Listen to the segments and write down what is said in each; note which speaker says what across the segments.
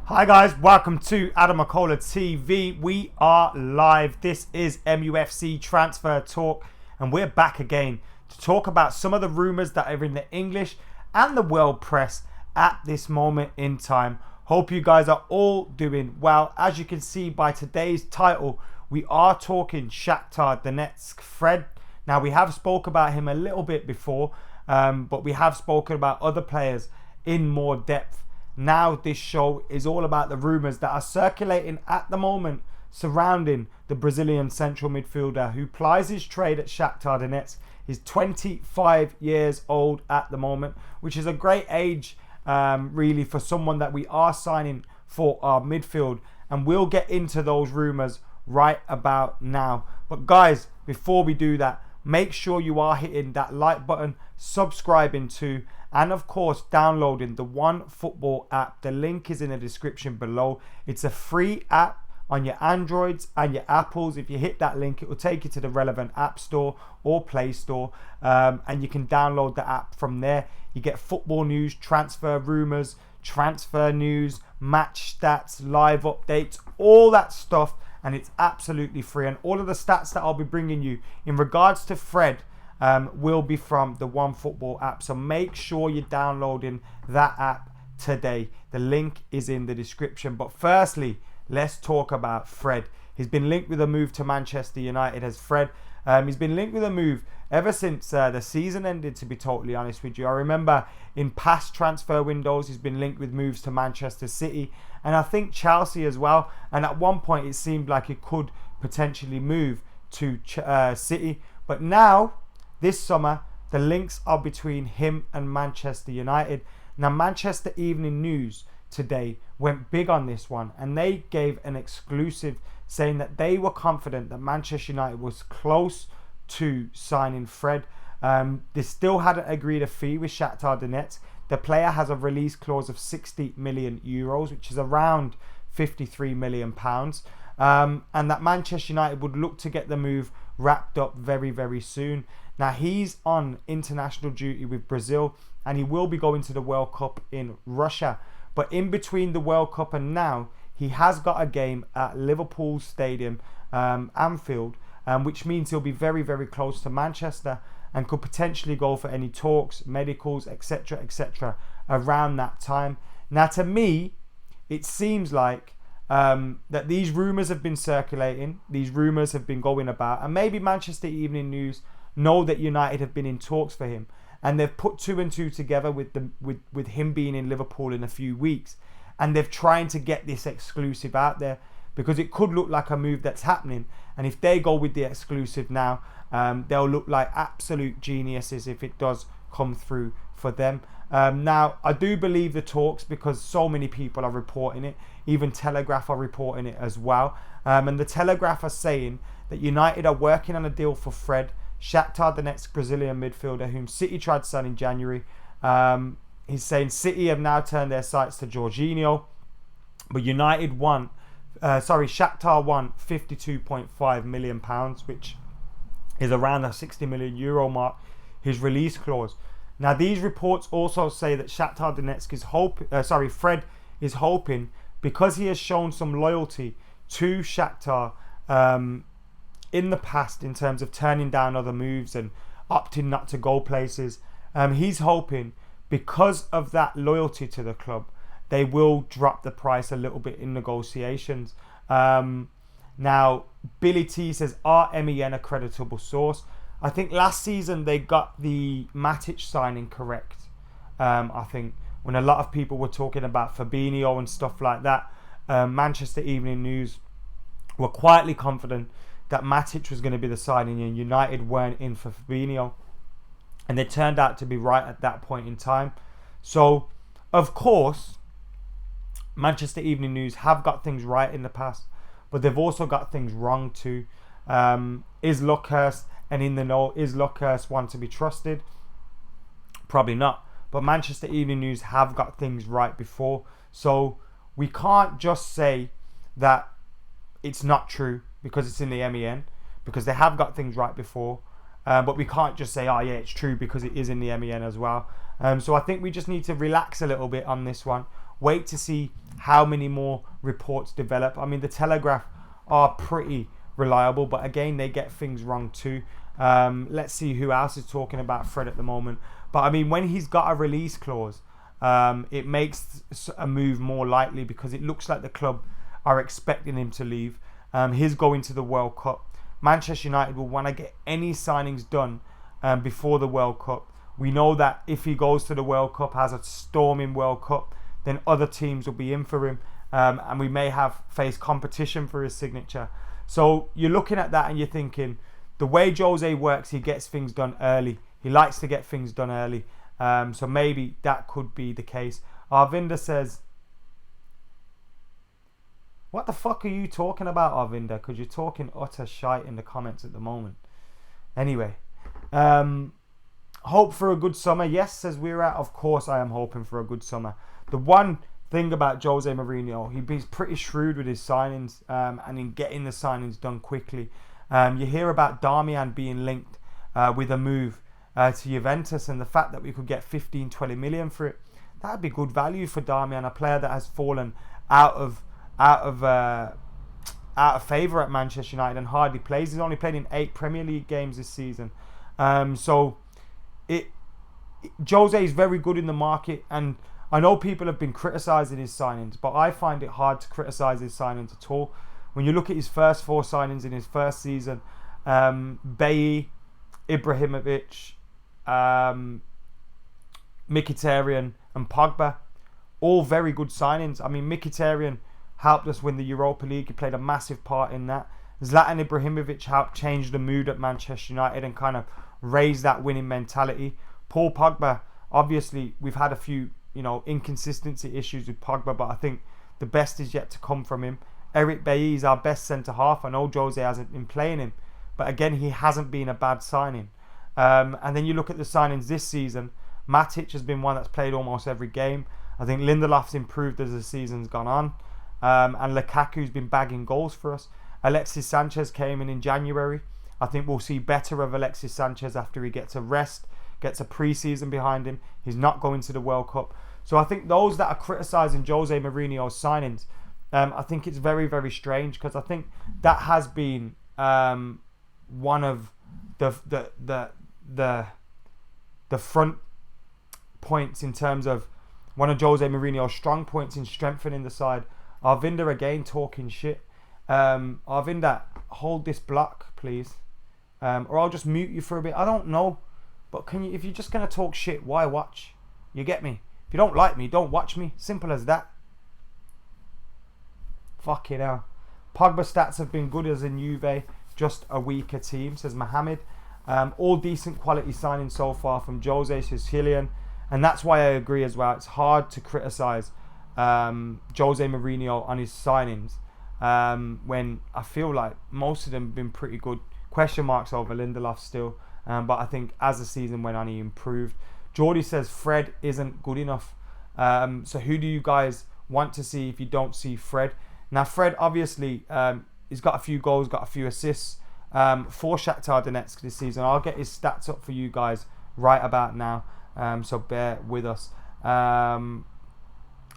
Speaker 1: Hi guys, welcome to McKola TV. We are live. This is MUFC Transfer Talk, and we're back again to talk about some of the rumours that are in the English and the world press at this moment in time. Hope you guys are all doing well. As you can see by today's title, we are talking Shakhtar Donetsk Fred. Now, we have spoke about him a little bit before, but we have spoken about other players in more depth. Now this show is all about the rumours that are circulating at the moment surrounding the Brazilian central midfielder who plies his trade at Shakhtar Donetsk. He's 25 years old at the moment, which is a great age really for someone that we are signing for our midfield. And we'll get into those rumours right about now. But guys, before we do that, make sure you are hitting that like button, subscribing to, and of course downloading the OneFootball app. The link is in the description below. It's a free app on your Androids and your Apples. If you hit that link, it will take you to the relevant app store or Play Store, and you can download the app from there. You get football news, transfer rumours, transfer news, match stats, live updates, all that stuff, and it's absolutely free. And all of the stats that I'll be bringing you in regards to Fred will be from the OneFootball app. So make sure you're downloading that app today. The link is in the description. But firstly, let's talk about Fred. He's been linked with a move to Manchester United as Fred. He's been linked with a move ever since the season ended, to be totally honest with you. I remember in past transfer windows, he's been linked with moves to Manchester City and I think Chelsea as well. And at one point, it seemed like he could potentially move to City. But now, this summer, the links are between him and Manchester United. Now, Manchester Evening News today went big on this one, and they gave an exclusive saying that they were confident that Manchester United was close to signing Fred. They still hadn't agreed a fee with Shakhtar Donetsk. The player has a release clause of 60 million euros, which is around 53 million pounds. And that Manchester United would look to get the move wrapped up very, very soon. Now, he's on international duty with Brazil, and he will be going to the World Cup in Russia. But in between the World Cup and now, he has got a game at Liverpool Stadium, Anfield, which means he'll be very, very close to Manchester and could potentially go for any talks, medicals, etc., around that time. Now, to me, it seems like that these rumours have been circulating, these rumours have been going about, and maybe Manchester Evening News know that United have been in talks for him, and they've put two and two together with him being in Liverpool in a few weeks, and they're trying to get this exclusive out there because it could look like a move that's happening. And if they go with the exclusive now, they'll look like absolute geniuses if it does come through for them. Now, I do believe the talks because so many people are reporting it. Even Telegraph are reporting it as well. And the Telegraph are saying that United are working on a deal for Fred, Shakhtar Donetsk Brazilian midfielder, whom City tried to sign in January. He's saying City have now turned their sights to Jorginho, but Shakhtar won £52.5 million, which is around the 60 million euro mark, his release clause. Now, these reports also say that Shakhtar Donetsk Fred is hoping, because he has shown some loyalty to Shakhtar in the past in terms of turning down other moves and opting not to go places. He's hoping because of that loyalty to the club, they will drop the price a little bit in negotiations. Now, Billy T says, are MEN a creditable source? I think last season they got the Matic signing correct. I think when a lot of people were talking about Fabinho and stuff like that, Manchester Evening News were quietly confident that Matic was going to be the signing and United weren't in for Fabinho. And they turned out to be right at that point in time. So, of course, Manchester Evening News have got things right in the past, but they've also got things wrong too. Is Luckhurst and in the know? Is Luckhurst one to be trusted? Probably not. But Manchester Evening News have got things right before. So we can't just say that it's not true because it's in the MEN, because they have got things right before. But we can't just say, oh yeah, it's true because it is in the MEN as well. So I think we just need to relax a little bit on this one. wait to see how many more reports develop. I mean, the Telegraph are pretty reliable, but again, they get things wrong too. Let's see who else is talking about Fred at the moment. But I mean, when he's got a release clause, it makes a move more likely, because it looks like the club are expecting him to leave. He's going to the World Cup. Manchester United will want to get any signings done before the World Cup. We know that if he goes to the World Cup, has a storming World Cup, then other teams will be in for him, and we may have faced competition for his signature. So you're looking at that and you're thinking, the way Jose works, he gets things done early. He likes to get things done early. So maybe that could be the case. Arvinder says, what the fuck are you talking about, Arvinder? Because you're talking utter shite in the comments at the moment. Anyway, hope for a good summer. Yes, says We're Of course I am hoping for a good summer. The one thing about Jose Mourinho, he's pretty shrewd with his signings, and in getting the signings done quickly. You hear about Darmian being linked with a move to Juventus, and the fact that we could get 15-20 million for it, that'd be good value for Darmian, a player that has fallen out of favour at Manchester United and hardly plays. He's only played in 8 Premier League games this season. So Jose is very good in the market, and I know people have been criticising his signings, but I find it hard to criticise his signings at all. When you look at his first 4 signings in his first season, Bailly, Ibrahimovic, Mkhitaryan and Pogba, all very good signings. I mean, Mkhitaryan helped us win the Europa League. He played a massive part in that. Zlatan Ibrahimovic helped change the mood at Manchester United and kind of raise that winning mentality. Paul Pogba, obviously, we've had a few, inconsistency issues with Pogba, but I think the best is yet to come from him. Eric Bailly is our best centre-half. I know Jose hasn't been playing him, but again, he hasn't been a bad signing. And then you look at the signings this season. Matic has been one that's played almost every game. I think Lindelof's improved as the season's gone on. And Lukaku's been bagging goals for us. Alexis Sánchez came in January. I think we'll see better of Alexis Sánchez after he gets a rest, gets a pre-season behind him. He's not going to the World Cup. So I think those that are criticising Jose Mourinho's signings, I think it's very, very strange, because I think that has been one of the front points in terms of one of Jose Mourinho's strong points in strengthening the side. Arvinder again talking shit. Arvinder, hold this block, please, or I'll just mute you for a bit. I don't know, but can you? If you're just gonna talk shit, why watch? You get me? If you don't like me, don't watch me. Simple as that. Fucking hell. Pogba stats have been good as in Juve, just a weaker team, says Mohammed. All decent quality signings so far from Jose, says Hillian. And that's why I agree as well. It's hard to criticise Jose Mourinho on his signings when I feel like most of them have been pretty good. Question marks over Lindelof still. But I think as the season went on, he improved. Geordie says Fred isn't good enough. So who do you guys want to see if you don't see Fred? Now, Fred, obviously, he's got a few goals, got a few assists for Shakhtar Donetsk this season. I'll get his stats up for you guys right about now. So bear with us.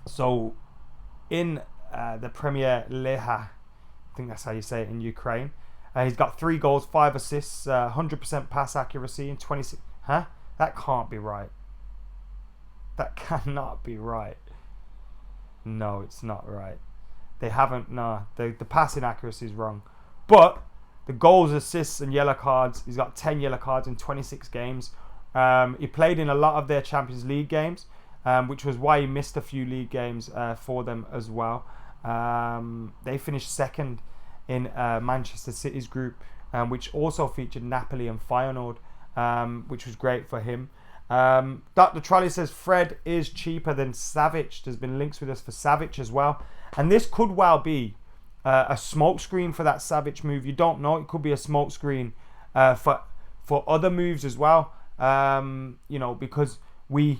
Speaker 1: So in the Premier League, I think that's how you say it in Ukraine, he's got 3 goals, 5 assists, 100% pass accuracy in 26. That can't be right. That cannot be right. No, it's not right. They haven't. No, the passing accuracy is wrong. But the goals, assists, and yellow cards. He's got 10 yellow cards in 26 games. He played in a lot of their Champions League games, which was why he missed a few league games for them as well. They finished second in Manchester City's group, which also featured Napoli and Feyenoord, which was great for him. Dr. Trolley says Fred is cheaper than Savic. There's been links with us for Savic as well. And this could well be a smokescreen for that Savic move. You don't know. It could be a smokescreen for other moves as well. Because you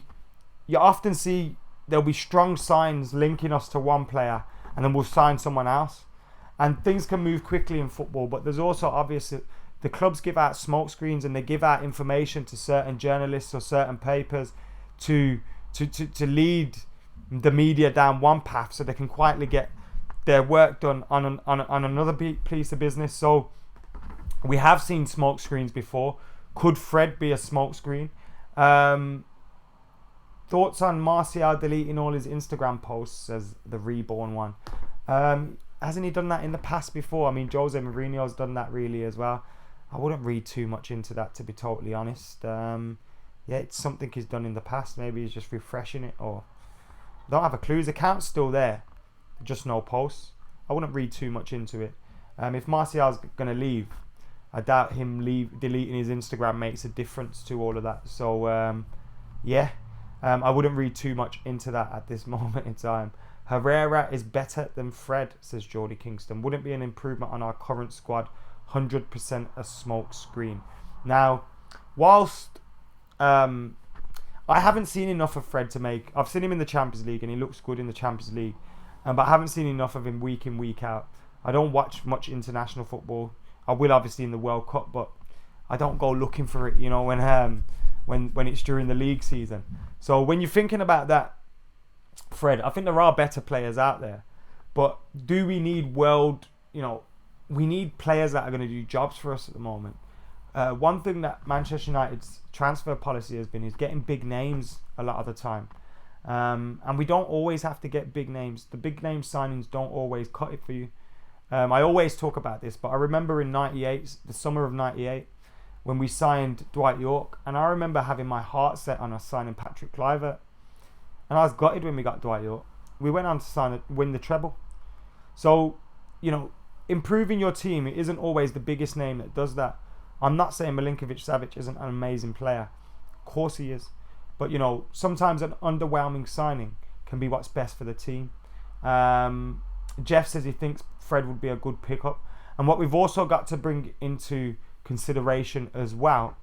Speaker 1: often see there'll be strong signs linking us to one player and then we'll sign someone else. And things can move quickly in football, but there's also obviously the clubs give out smoke screens and they give out information to certain journalists or certain papers to lead the media down one path so they can quietly get their work done on another piece of business. So we have seen smoke screens before. Could Fred be a smoke screen? Thoughts on Martial deleting all his Instagram posts, says the reborn one. Hasn't he done that in the past before? I mean, Jose Mourinho's done that really as well. I wouldn't read too much into that, to be totally honest. Yeah, it's something he's done in the past. Maybe he's just refreshing it, or I don't have a clue. His account's still there, just no posts. I wouldn't read too much into it. If Martial's going to leave, I doubt him deleting his Instagram makes a difference to all of that. So, yeah, I wouldn't read too much into that at this moment in time. Herrera is better than Fred, says Geordie Kingston. Wouldn't be an improvement on our current squad. 100% a smoke screen. Now, whilst I haven't seen enough of Fred to make... I've seen him in the Champions League and he looks good in the Champions League. But I haven't seen enough of him week in, week out. I don't watch much international football. I will obviously in the World Cup, but I don't go looking for it, you know, when it's during the league season. So when you're thinking about that, Fred, I think there are better players out there. But do we need we need players that are going to do jobs for us at the moment. One thing that Manchester United's transfer policy has been is getting big names a lot of the time. And we don't always have to get big names. The big name signings don't always cut it for you. I always talk about this, but I remember in '98, the summer of '98, when we signed Dwight York, and I remember having my heart set on us signing Patrick Kluivert. And I was gutted when we got Dwight York. We went on to win the treble. So, improving your team, it isn't always the biggest name that does that. I'm not saying Milinkovic-Savic isn't an amazing player. Of course he is. But, sometimes an underwhelming signing can be what's best for the team. Jeff says he thinks Fred would be a good pickup. And what we've also got to bring into consideration as well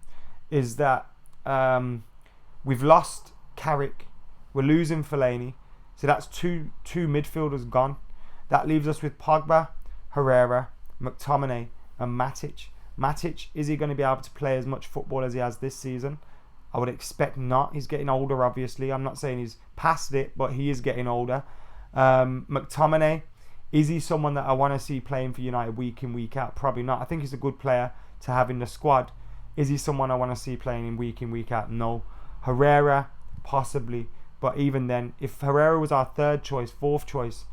Speaker 1: is that we've lost Carrick. We're losing Fellaini. So that's two midfielders gone. That leaves us with Pogba, Herrera, McTominay and Matic. Matic, is he going to be able to play as much football as he has this season? I would expect not. He's getting older, obviously. I'm not saying he's past it, but he is getting older. McTominay, is he someone that I want to see playing for United week in, week out? Probably not. I think he's a good player to have in the squad. Is he someone I want to see playing in week out? No. Herrera, possibly. But even then, if Herrera was our third choice, fourth choice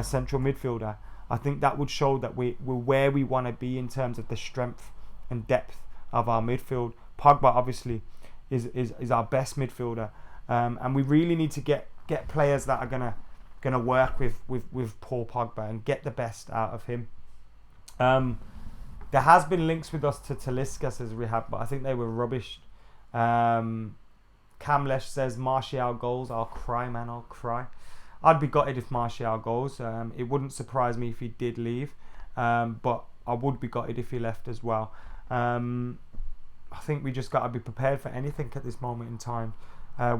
Speaker 1: central midfielder, I think that would show that we're where we want to be in terms of the strength and depth of our midfield. Pogba obviously is our best midfielder, and we really need to get players that are gonna work with Paul Pogba and get the best out of him. There has been links with us to Talisca, says Rehab, but I think they were rubbish. Kamlesh says Martial goals. I'll cry, man. I'll cry. I'd be gutted if Martial goes. It wouldn't surprise me if he did leave, but I would be gutted if he left as well. I think we just got to be prepared for anything at this moment in time.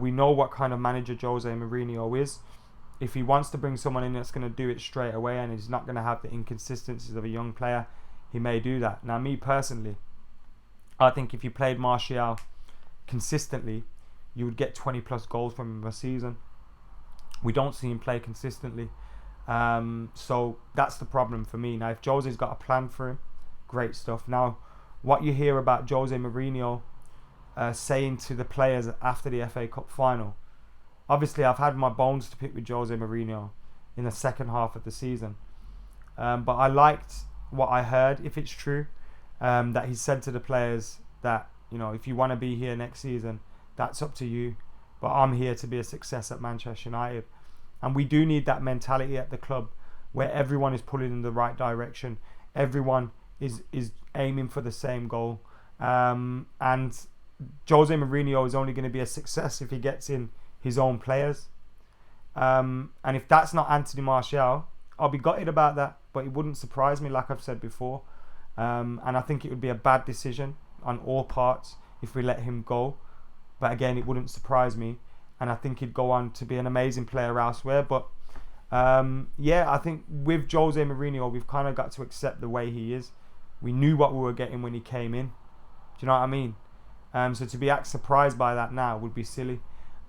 Speaker 1: We know what kind of manager Jose Mourinho is. If he wants to bring someone in that's going to do it straight away and he's not going to have the inconsistencies of a young player, he may do that. Now, me personally, I think if you played Martial consistently, you would get 20 plus goals from him a season. We don't see him play consistently. So that's the problem for me. Now, if Jose's got a plan for him, great stuff. Now, what you hear about Jose Mourinho saying to the players after the FA Cup final, obviously I've had my bones to pick with Jose Mourinho in the second half of the season. But I liked what I heard, if it's true, that he said to the players that, if you want to be here next season, that's up to you, but I'm here to be a success at Manchester United. And we do need that mentality at the club where everyone is pulling in the right direction, everyone is aiming for the same goal, and Jose Mourinho is only going to be a success if he gets in his own players, and if that's not Anthony Martial, I'll be gutted about that, but it wouldn't surprise me, like I've said before, and I think it would be a bad decision on all parts if we let him go. But again, it wouldn't surprise me. And I think he'd go on to be an amazing player elsewhere. But I think with Jose Mourinho, we've kind of got to accept the way he is. We knew what we were getting when he came in. Do you know what I mean? So to be surprised by that now would be silly.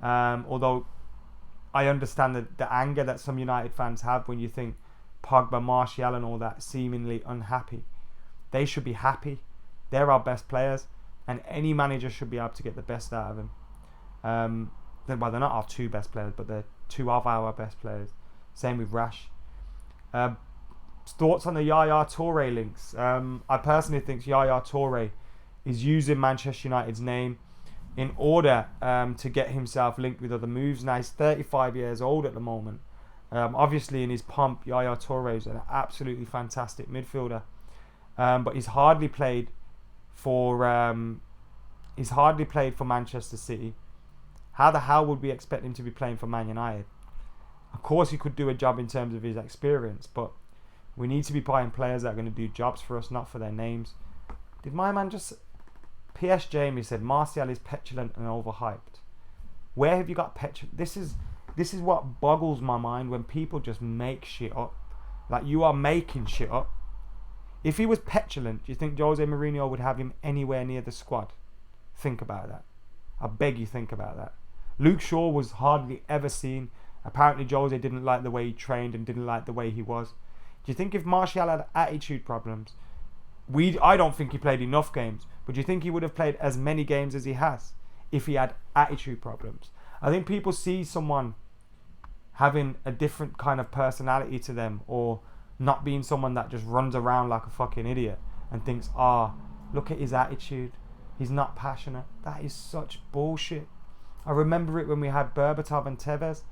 Speaker 1: Although I understand the anger that some United fans have when you think Pogba, Martial and all that seemingly unhappy. They should be happy. They're our best players, and any manager should be able to get the best out of them. Well, they're not our two best players, but they're two of our best players. Same with Rash. Thoughts on the Yaya Touré links? I personally think Yaya Touré is using Manchester United's name in order to get himself linked with other moves. Now he's 35 years old at the moment. Obviously in his pomp, Yaya Touré is an absolutely fantastic midfielder, but he's hardly played for Manchester City. How the hell would we expect him to be playing for Man United? Of course he could do a job in terms of his experience, but we need to be buying players that are going to do jobs for us, not for their names. Did my man just... PS Jamie said Martial is petulant and overhyped. Where have you got petulant? This is what boggles my mind, when people just make shit up. Like, you are making shit up. If he was petulant, do you think Jose Mourinho would have him anywhere near the squad? Think about that. I beg you, think about that. Luke Shaw was hardly ever seen. Apparently Jose didn't like the way he trained and didn't like the way he was. Do you think if Martial had attitude problems, I don't think he played enough games, but do you think he would have played as many games as he has if he had attitude problems? I think people see someone having a different kind of personality to them, or not being someone that just runs around like a fucking idiot and thinks, look at his attitude, he's not passionate. That is such bullshit. I remember it when we had Berbatov and Tevez,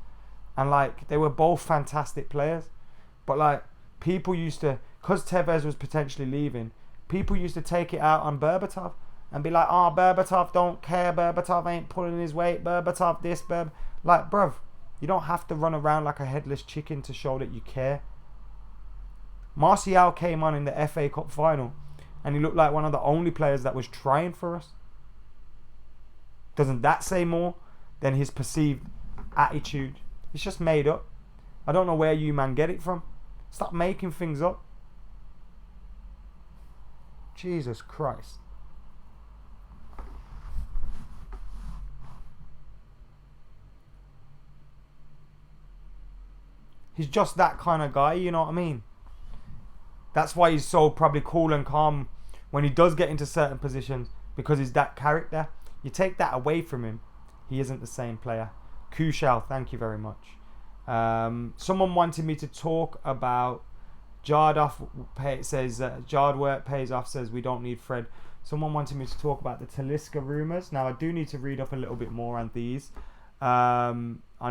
Speaker 1: and like, they were both fantastic players, but like, people used to, because Tevez was potentially leaving, people used to take it out on Berbatov and be like, Berbatov don't care, Berbatov ain't pulling his weight, Berbatov this, like, bruv, you don't have to run around like a headless chicken to show that you care. Martial came on in the FA Cup final and he looked like one of the only players that was trying for us. Doesn't that say more than his perceived attitude? It's just made up. I don't know where you man get it from. Stop making things up. Jesus Christ. He's just that kind of guy, you know what I mean? That's why he's so probably cool and calm when he does get into certain positions, because he's that character. You take that away from him, he isn't the same player. Kushal, thank you very much. Someone wanted me to talk about Jard work pays off, says we don't need Fred. Someone wanted me to talk about the Talisca rumours. Now I do need to read up a little bit more on these. I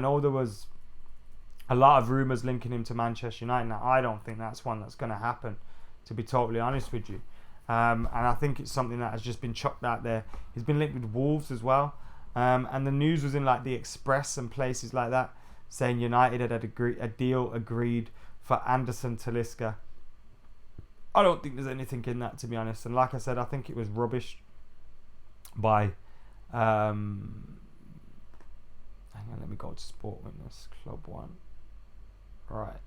Speaker 1: know there was a lot of rumours linking him to Manchester United. Now I don't think that's one that's going to happen, to be totally honest with you. And I think it's something that has just been chucked out there. He's been linked with Wolves as well. And the news was in like the Express and places like that, saying United had a deal agreed for Anderson Talisca. I don't think there's anything in that, to be honest. And like I said, I think it was rubbish by... hang on, let me go to Sport Witness, Club 1. Right.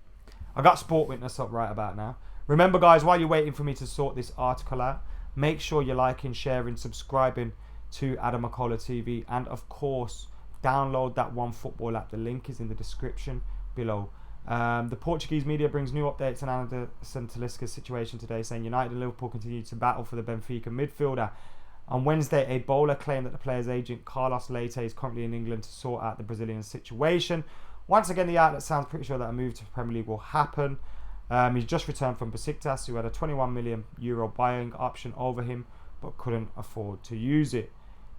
Speaker 1: I got Sport Witness up right about now. Remember, guys, while you're waiting for me to sort this article out, make sure you're liking, sharing, subscribing to Adam McKola TV, and of course download that OneFootball app. The link is in the description below. The Portuguese media brings new updates on Anderson Talisca's situation today, saying United and Liverpool continue to battle for the Benfica midfielder. On Wednesday, a bowler claimed that the player's agent Carlos Leite is currently in England to sort out the Brazilian situation. Once again, the outlet sounds pretty sure that a move to the Premier League will happen. He's just returned from Besiktas, who had a €21 million buying option over him but couldn't afford to use it.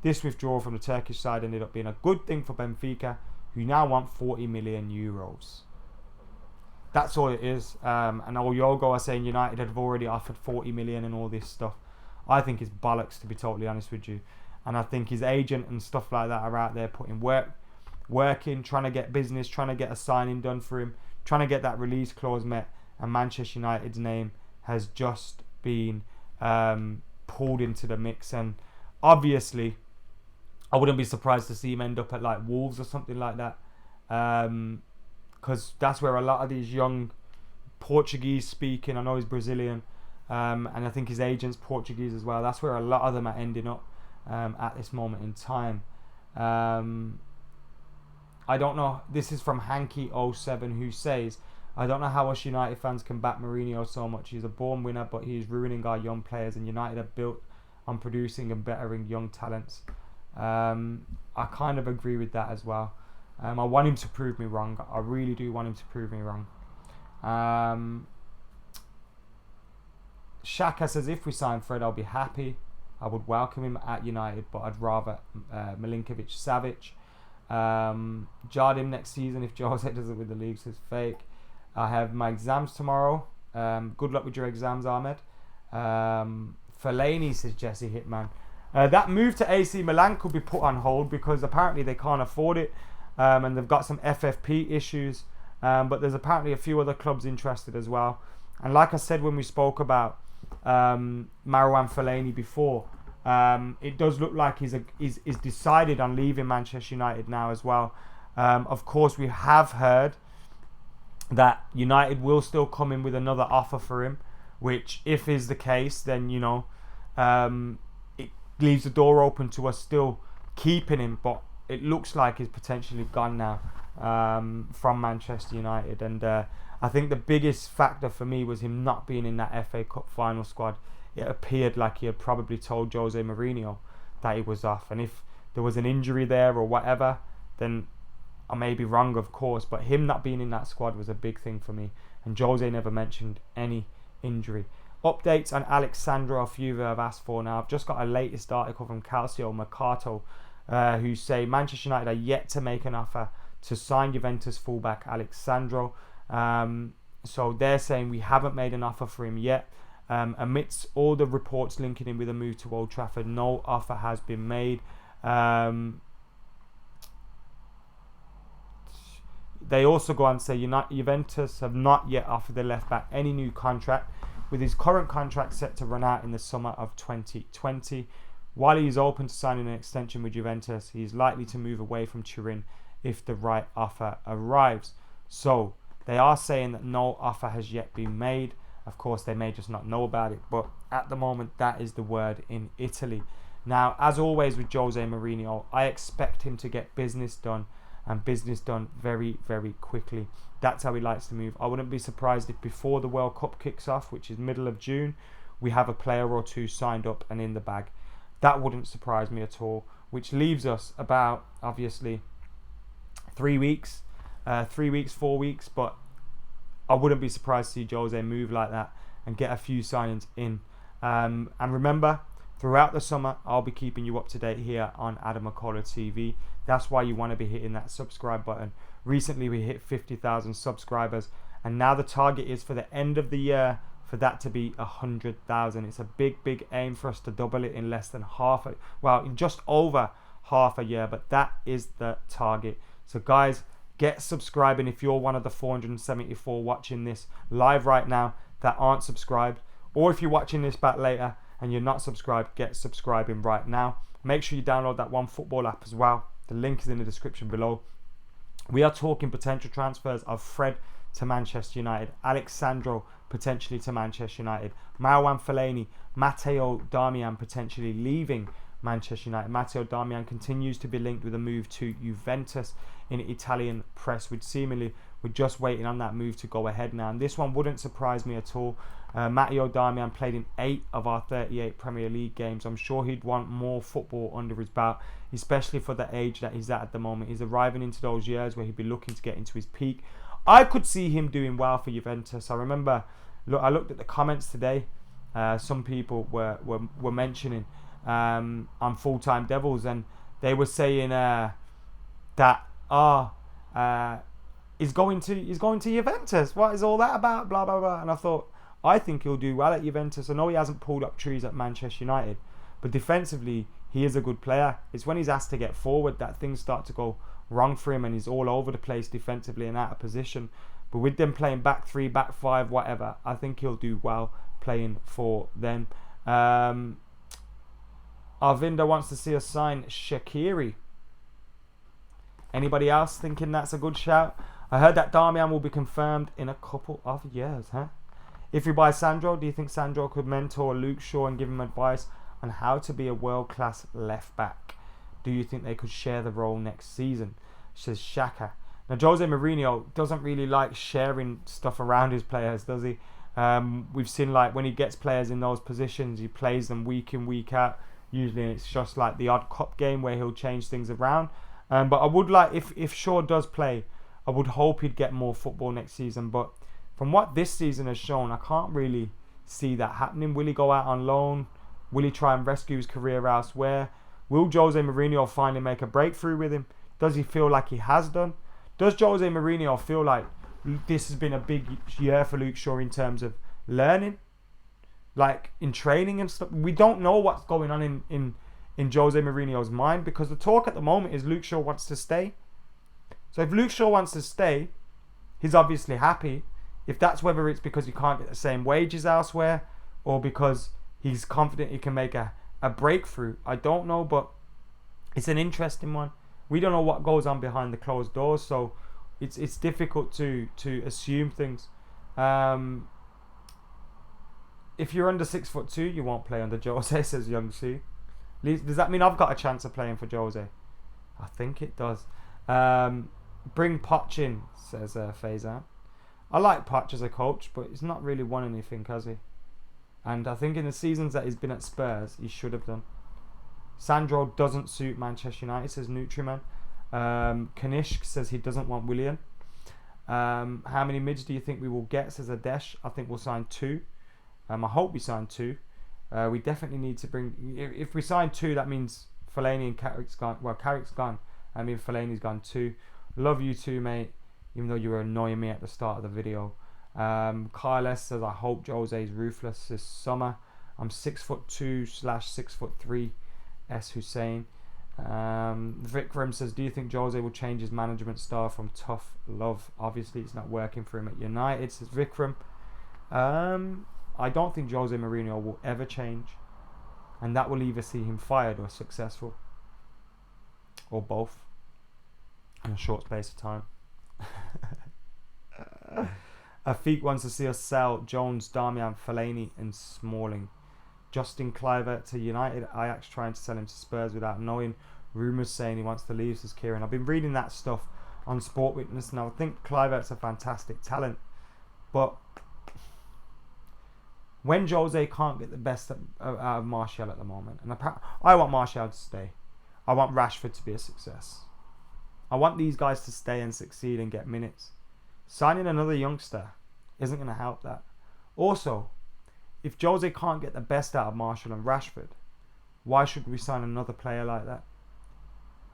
Speaker 1: This withdrawal from the Turkish side ended up being a good thing for Benfica, who now want €40 million. That's all it is. And all Yogo are saying United have already offered 40 million and all this stuff. I think it's bollocks, to be totally honest with you. And I think his agent and stuff like that are out there putting working, trying to get business, trying to get a signing done for him, trying to get that release clause met. And Manchester United's name has just been pulled into the mix. And obviously, I wouldn't be surprised to see him end up at like Wolves or something like that. Because that's where a lot of these young Portuguese speaking, I know he's Brazilian, and I think his agent's Portuguese as well. That's where a lot of them are ending up at this moment in time. I don't know. This is from Hanky07, who says, I don't know how us United fans can back Mourinho so much. He's a born winner, but he's ruining our young players, and United are built on producing and bettering young talents. I kind of agree with that as well. I want him to prove me wrong. I really do want him to prove me wrong. Shaka says, if we sign Fred, I'll be happy. I would welcome him at United, but I'd rather Milinkovic-Savic. Jardim next season if Jose does it with the league, says fake. I have my exams tomorrow. Good luck with your exams, Ahmed. Fellaini, says Jesse Hitman. That move to AC Milan could be put on hold because apparently they can't afford it, and they've got some FFP issues. But there's apparently a few other clubs interested as well. And like I said when we spoke about Marouane Fellaini before, it does look like he's decided on leaving Manchester United now as well. Of course, we have heard that United will still come in with another offer for him, which if is the case, then it leaves the door open to us still keeping him, but it looks like he's potentially gone now from Manchester United. And I think the biggest factor for me was him not being in that FA Cup final squad. It appeared like he had probably told Jose Mourinho that he was off, and if there was an injury there or whatever, then I may be wrong, of course, but him not being in that squad was a big thing for me, and Jose never mentioned any injury. Updates on Alexandro, a few have asked for now. I've just got a latest article from Calcio Mercato, who say Manchester United are yet to make an offer to sign Juventus fullback Alexandro. So they're saying we haven't made an offer for him yet. Amidst all the reports linking him with a move to Old Trafford, no offer has been made. They also go on to say Juventus have not yet offered the left back any new contract, with his current contract set to run out in the summer of 2020. While he is open to signing an extension with Juventus, he is likely to move away from Turin if the right offer arrives. So they are saying that no offer has yet been made. Of course, they may just not know about it, but at the moment, that is the word in Italy. Now, as always with Jose Mourinho, I expect him to get business done, and business done very, very quickly. That's how he likes to move. I wouldn't be surprised if before the World Cup kicks off, which is middle of June, we have a player or two signed up and in the bag. That wouldn't surprise me at all, which leaves us about, obviously, 3 weeks, 4 weeks, but I wouldn't be surprised to see Jose move like that and get a few signings in. And remember, throughout the summer, I'll be keeping you up to date here on Adam McKola TV. That's why you want to be hitting that subscribe button. Recently, we hit 50,000 subscribers, and now the target is for the end of the year for that to be 100,000. It's a big, big aim for us to double it in less than in just over half a year, but that is the target. So guys, get subscribing if you're one of the 474 watching this live right now that aren't subscribed, or if you're watching this back later and you're not subscribed, get subscribing right now. Make sure you download that OneFootball app as well. The link is in the description below. We are talking potential transfers of Fred to Manchester United, Alexandro potentially to Manchester United, Marouane Fellaini, Matteo Darmian potentially leaving Manchester United. Matteo Darmian continues to be linked with a move to Juventus in Italian press, which seemingly we're just waiting on that move to go ahead now. And this one wouldn't surprise me at all. Matteo Darmian played in 8 of our 38 Premier League games. I'm sure he'd want more football under his belt, especially for the age that he's at the moment. He's arriving into those years where he'd be looking to get into his peak. I could see him doing well for Juventus. I remember, I looked at the comments today. Some people were mentioning on Full-Time Devils, and they were saying that he's going to Juventus. What is all that about? Blah blah blah. And I thought, I think he'll do well at Juventus. I know he hasn't pulled up trees at Manchester United, but defensively he is a good player. It's when he's asked to get forward that things start to go wrong for him, and he's all over the place defensively and out of position. But with them playing back 3, back 5, whatever, I think he'll do well playing for them. Arvinda wants to see us sign Shaqiri. Anybody else thinking that's a good shout? I heard that Darmian will be confirmed in a couple of years, huh? If we buy Sandro, do you think Sandro could mentor Luke Shaw and give him advice on how to be a world-class left back? Do you think they could share the role next season? says Shaka. Now, Jose Mourinho doesn't really like sharing stuff around his players, does he? We've seen, like, when he gets players in those positions, he plays them week in, week out. Usually it's just like the odd cup game where he'll change things around. But I would like, if Shaw does play, I would hope he'd get more football next season. But from what this season has shown, I can't really see that happening. Will he go out on loan? Will he try and rescue his career elsewhere? Will Jose Mourinho finally make a breakthrough with him? Does he feel like he has done? Does Jose Mourinho feel like this has been a big year for Luke Shaw in terms of learning? Like in training and stuff? We don't know what's going on in Jose Mourinho's mind, because the talk at the moment is Luke Shaw wants to stay. So if Luke Shaw wants to stay, he's obviously happy. If that's whether it's because he can't get the same wages elsewhere or because he's confident he can make a breakthrough, I don't know, but it's an interesting one. We don't know what goes on behind the closed doors, so it's difficult to assume things. If you're under 6'2", you won't play under Jose, says Young Sue. Does that mean I've got a chance of playing for Jose? I think it does. Bring Poch in, says Faizan. I like Poch as a coach, but he's not really won anything, has he? And I think in the seasons that he's been at Spurs, he should have done. Sandro doesn't suit Manchester United, says Nutriman. Kanishk says he doesn't want Willian. How many mids do you think we will get, says Adesh? I think we'll sign 2. I hope we sign 2. We definitely need to bring... If we sign 2, that means Fellaini and Carrick's gone. Well, Carrick's gone. I mean, Fellaini's gone too. Love you too, mate. Even though you were annoying me at the start of the video. Kyle S says, I hope Jose's ruthless this summer. I'm 6'2/6'3". S. Hussein. Vikram says, do you think Jose will change his management style from tough love? Obviously, it's not working for him at United, says Vikram. I don't think Jose Mourinho will ever change. And that will either see him fired or successful. Or both. In a short space of time. Afik wants to see us sell Jones, Darmian, Fellaini and Smalling. Justin Kluivert to United. Ajax trying to sell him to Spurs without knowing. Rumours saying he wants to leave, says Kieran. I've been reading that stuff on Sport Witness, and I think Kluivert's a fantastic talent. But when Jose can't get the best out of Martial at the moment, and I want Martial to stay. I want Rashford to be a success. I want these guys to stay and succeed and get minutes. Signing another youngster isn't going to help that. Also, if Jose can't get the best out of Martial and Rashford, why should we sign another player like that?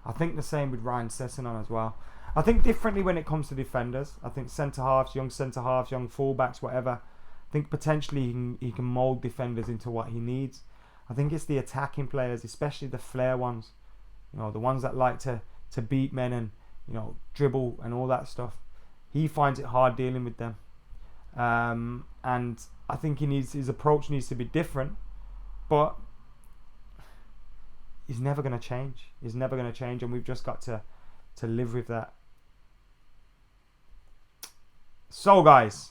Speaker 1: I think the same with Ryan Sessegnon as well. I think differently when it comes to defenders. I think centre-halves, young full-backs, whatever. I think potentially he can mould defenders into what he needs. I think it's the attacking players, especially the flair ones. You know, the ones that like to beat men and, you know, dribble and all that stuff. He finds it hard dealing with them. And I think his approach needs to be different. But he's never going to change. He's never going to change, and we've just got to live with that. So, guys,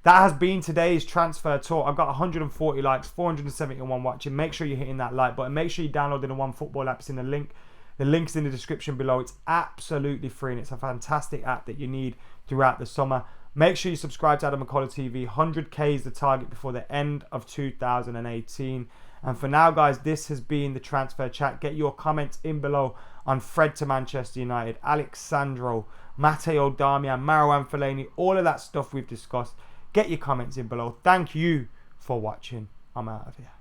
Speaker 1: that has been today's transfer talk. I've got 140 likes, 471 watching. Make sure you're hitting that like button. Make sure you're downloading the OneFootball app. It's in the link. The link's in the description below. It's absolutely free, and it's a fantastic app that you need throughout the summer. Make sure you subscribe to Adam McKola TV. 100k is the target before the end of 2018. And for now, guys, this has been the Transfer Chat. Get your comments in below on Fred to Manchester United, Alex Sandro, Matteo Darmian, Marouane Fellaini, all of that stuff we've discussed. Get your comments in below. Thank you for watching. I'm out of here.